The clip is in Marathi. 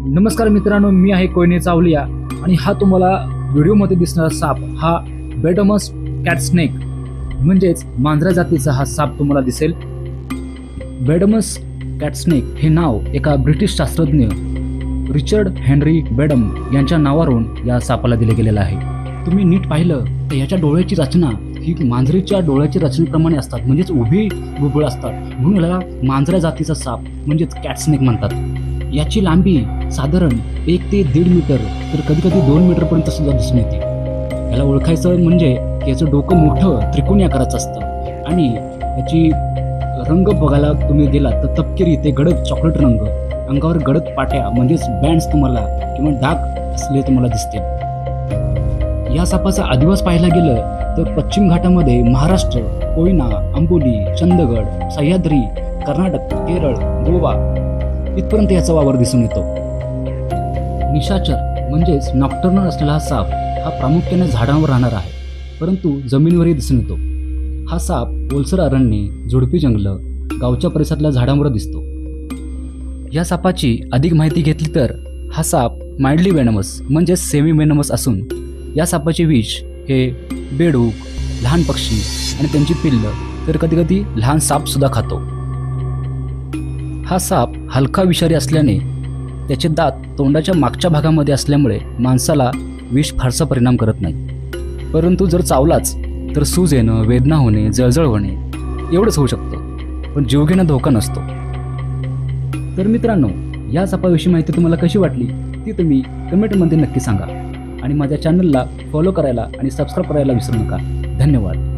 नमस्कार मित्रांनो, मी आहे कोयने चावलिया आणि हा तुम्हाला व्हिडिओमध्ये दिसणारा साप हा बेडमस कॅट स्नेक म्हणजेच मांजरा जातीचा हा साप तुम्हाला दिसेल। बेडमस कॅट स्नेक हे नाव एका ब्रिटिश शास्त्रज्ञ रिचर्ड हेनरी बेडम यांच्या नावावरून या सापाला दिले गेलेलं आहे। तुम्ही नीट पाहिलं तर याच्या डोळ्याची रचना ही मांजरीच्या डोळ्याच्या रचनेप्रमाणे असतात, म्हणजेच उभी बुबुळ असतात, म्हणून याला मांजरा जातीचा साप म्हणजेच कॅट स्नेक म्हणतात। याची लांबी साधारण 1 ते 1.5 मीटर तर कधी कधी 2 मीटरपर्यंत सुद्धा दिसून येते। याला ओळखायचं म्हणजे याचं डोकं मोठं त्रिकोणी आकाराचं असतं आणि याची रंग बघायला तुम्ही गेलात तर तपकिरी ते गडद चॉकलेट रंग, अंगावर गडद पाट्या म्हणजेच बँड्स तुम्हाला किंवा डाग असले तुम्हाला दिसते। या सापाचा अधिवास पाहायला गेलं तर पश्चिम घाटामध्ये महाराष्ट्र, कोयना, अंबोली, चंदगड, सह्याद्री, कर्नाटक, केरळ, गोवा इथपर्यंत याचा वावर दिसून येतो। निशाचर म्हणजेच नॉक्टर्नल असलेला हा साप हा प्रामुख्याने झाडांवर राहणार आहे, परंतु जमिनीवरही दिसून येतो। हा साप ओलसर अरण्ये, झुडपी जंगलं, गावच्या परिसरातल्या झाडांवर दिसतो। या सापाची अधिक माहिती घेतली तर हा साप माइल्डली वेनमस म्हणजे सेमी वेनमस असून या सापाचे विष हे बेडूक, लहान पक्षी आणि त्यांची पिल्लं तर कधी कधी लहान साप सुद्धा खातो। हा साप हलका विषारी असल्याने त्याचे दात तोंडाच्या मागच्या भागामध्ये असल्यामुळे माणसाला विष फारसा परिणाम करत नाही, परंतु जर चावलाच तर सूज येणं, वेदना होणे, जळजळ होणे एवढंच होऊ शकतं, पण जीवघेणा धोका नसतो। तर मित्रांनो, या सापाविषयी माहिती तुम्हाला कशी वाटली ती तुम्ही कमेंटमध्ये नक्की सांगा आणि माझ्या चॅनलला फॉलो करायला आणि सबस्क्राईब करायला विसरू नका। धन्यवाद।